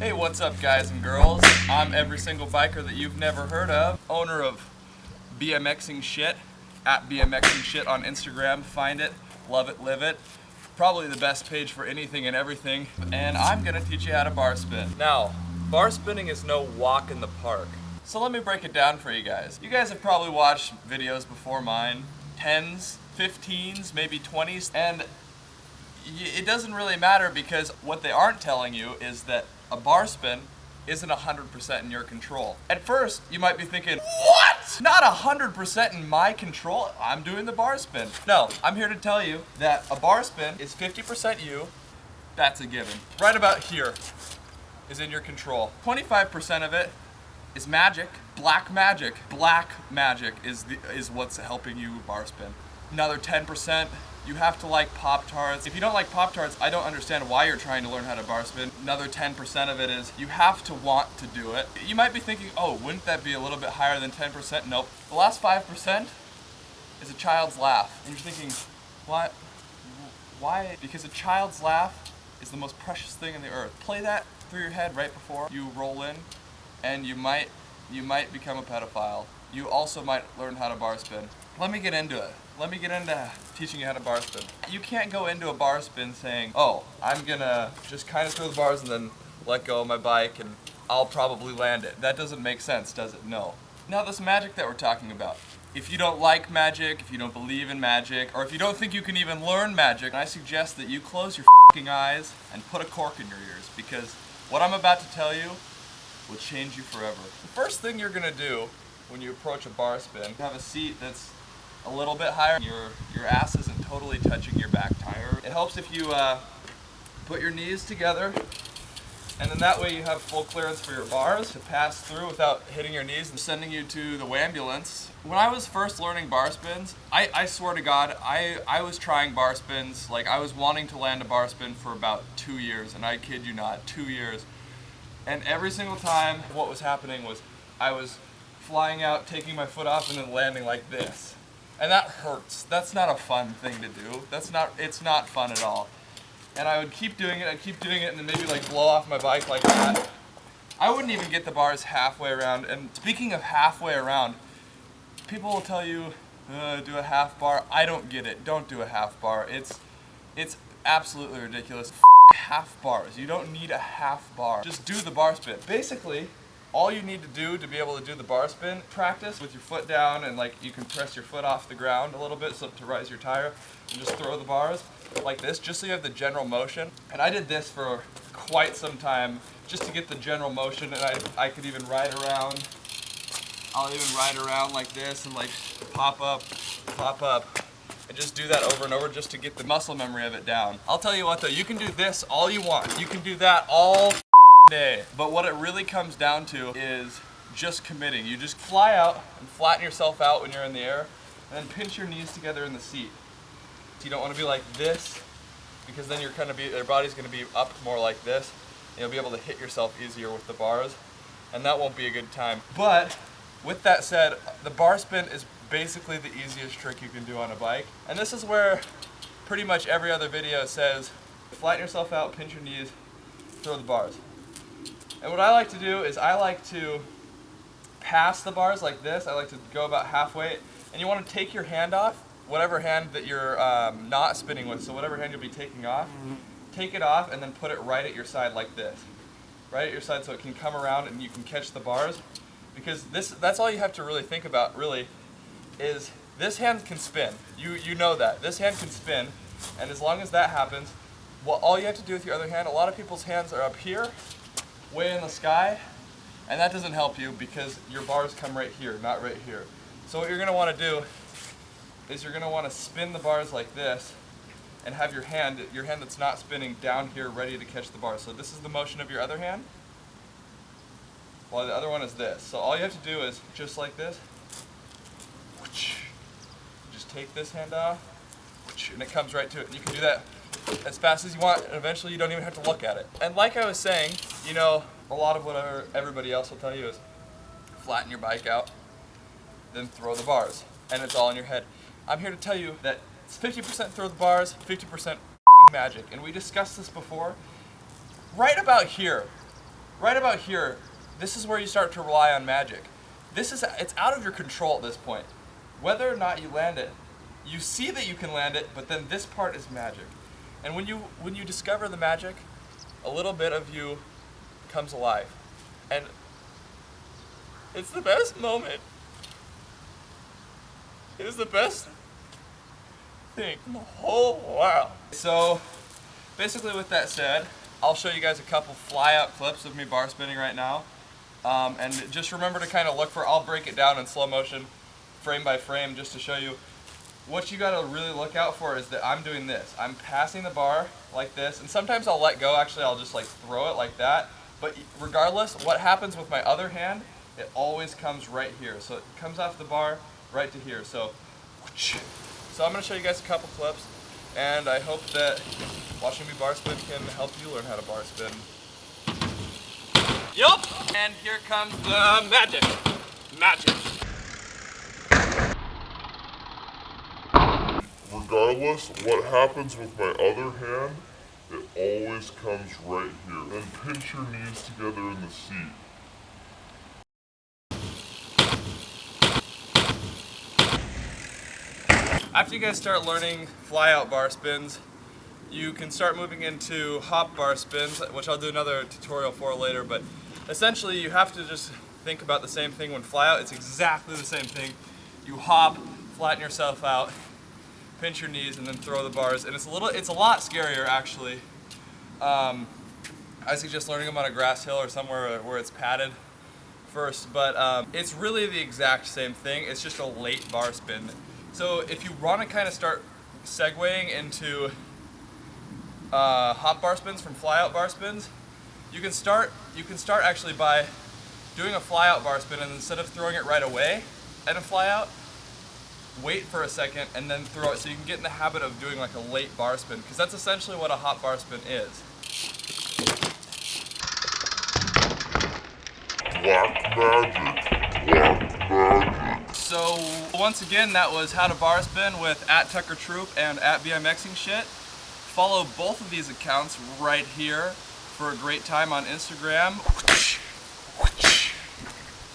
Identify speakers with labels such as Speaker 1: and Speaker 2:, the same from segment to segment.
Speaker 1: Hey, what's up guys and girls? I'm every single biker that you've never heard of, owner of BMXINGSHIT, at BMXINGSHIT on Instagram. Find it, love it, live it. Probably the best page for anything and everything. And I'm gonna teach you how to bar spin. Now, bar spinning is no walk in the park. So let me break it down for you guys. You guys have probably watched videos before mine, 10s, 15s, maybe 20s, and it doesn't really matter because what they aren't telling you is that a bar spin isn't 100% in your control. At first, you might be thinking, what? Not 100% in my control? I'm doing the bar spin. No, I'm here to tell you that a bar spin is 50% you. That's a given. Right about here is in your control. 25% of it is magic, black magic. Black magic is what's helping you bar spin. Another 10%, you have to like Pop-Tarts. If you don't like Pop-Tarts, I don't understand why you're trying to learn how to bar spin. Another 10% of it is you have to want to do it. You might be thinking, oh, wouldn't that be a little bit higher than 10%? Nope. The last 5% is a child's laugh. And you're thinking, what? Why? Because a child's laugh is the most precious thing in the earth. Play that through your head right before you roll in, and you might become a pedophile. You also might learn how to bar spin. Let me get into it. Let me get into teaching you how to bar spin. You can't go into a bar spin saying, oh, I'm gonna just kind of throw the bars and then let go of my bike and I'll probably land it. That doesn't make sense, does it? No. Now this magic that we're talking about, if you don't like magic, if you don't believe in magic, or if you don't think you can even learn magic, I suggest that you close your f***ing eyes and put a cork in your ears, because what I'm about to tell you will change you forever. The first thing you're gonna do when you approach a bar spin, have a seat that's a little bit higher. Your ass isn't totally touching your back tire. It helps if you put your knees together, and then that way you have full clearance for your bars to pass through without hitting your knees and sending you to the ambulance. When I was first learning bar spins, I swear to God, I was trying bar spins, like I was wanting to land a bar spin for about 2 years, and I kid you not, 2 years. And every single time what was happening was I was flying out, taking my foot off, and then landing like this. And that hurts. That's not a fun thing to do. It's not fun at all. And I would keep doing it, and then maybe like blow off my bike like that. I wouldn't even get the bars halfway around. And speaking of halfway around, people will tell you, do a half bar. I don't get it. Don't do a half bar. It's absolutely ridiculous. Half bars. You don't need a half bar. Just do the bar spin. Basically, all you need to do to be able to do the bar spin, practice with your foot down, and like you can press your foot off the ground a little bit so to rise your tire, and just throw the bars like this, just so you have the general motion. And I did this for quite some time just to get the general motion, and I could even ride around. I'll even ride around like this and like pop up, and just do that over and over just to get the muscle memory of it down. I'll tell you what though, you can do this all you want. You can do that all day. But what it really comes down to is just committing. You just fly out and flatten yourself out when you're in the air, and then pinch your knees together in the seat. You don't want to be like this, because then your body's gonna be up more like this, and you'll be able to hit yourself easier with the bars, and that won't be a good time. But with that said, the bar spin is basically the easiest trick you can do on a bike. And this is where pretty much every other video says, flatten yourself out, pinch your knees, throw the bars. And what I like to do is I like to pass the bars like this. I like to go about halfway, and you want to take your hand off, whatever hand that you're not spinning with, so whatever hand you'll be taking off, take it off and then put it right at your side like this. Right at your side so it can come around and you can catch the bars. Because that's all you have to really think about, really, is this hand can spin. You know that. This hand can spin, and as long as that happens, well, all you have to do with your other hand, a lot of people's hands are up here, way in the sky, and that doesn't help you because your bars come right here, not right here. So what you're going to want to do is you're going to want to spin the bars like this and have your hand that's not spinning down here ready to catch the bars. So this is the motion of your other hand, while the other one is this. So all you have to do is just like this, just take this hand off, and it comes right to it. And you can do that as fast as you want, and eventually you don't even have to look at it. And like I was saying, you know, a lot of what everybody else will tell you is flatten your bike out, then throw the bars, and it's all in your head. I'm here to tell you that it's 50% throw the bars, 50% magic. And we discussed this before. Right about here right about here, this is where you start to rely on magic. It's out of your control at this point. Whether or not you land it, you see that you can land it, but then this part is magic. And when you discover the magic, a little bit of you comes alive. And it's the best moment. It is the best thing in the whole world. So basically with that said, I'll show you guys a couple fly out clips of me bar spinning right now. And just remember to kind of look for, I'll break it down in slow motion, frame by frame, just to show you. What you gotta really look out for is that I'm doing this. I'm passing the bar like this, and sometimes I'll let go, actually I'll just like throw it like that. But regardless, what happens with my other hand, it always comes right here. So it comes off the bar right to here. So I'm gonna show you guys a couple clips, and I hope that watching me bar spin can help you learn how to bar spin. Yup! And here comes the magic. Magic.
Speaker 2: Regardless, what happens with my other hand, it always comes right here. Then pinch your knees together in the seat.
Speaker 1: After you guys start learning fly out bar spins, you can start moving into hop bar spins, which I'll do another tutorial for later, but essentially you have to just think about the same thing when fly out. It's exactly the same thing. You hop, flatten yourself out, pinch your knees, and then throw the bars. And it's a lot scarier actually. I suggest learning them on a grass hill or somewhere where it's padded first, but it's really the exact same thing. It's just a late bar spin. So if you want to kind of start segueing into hop bar spins from fly out bar spins, you can start actually by doing a fly out bar spin, and instead of throwing it right away at a fly out, wait for a second and then throw it, so you can get in the habit of doing like a late bar spin, because that's essentially what a hop bar spin is.
Speaker 2: Black magic. Black magic.
Speaker 1: So once again, that was how to bar spin with @TuckerTroop and @BMXIngShit. Follow both of these accounts right here for a great time on Instagram.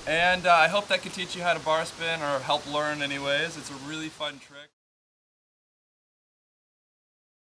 Speaker 1: And I hope that could teach you how to bar spin, or help learn anyways. It's a really fun trick.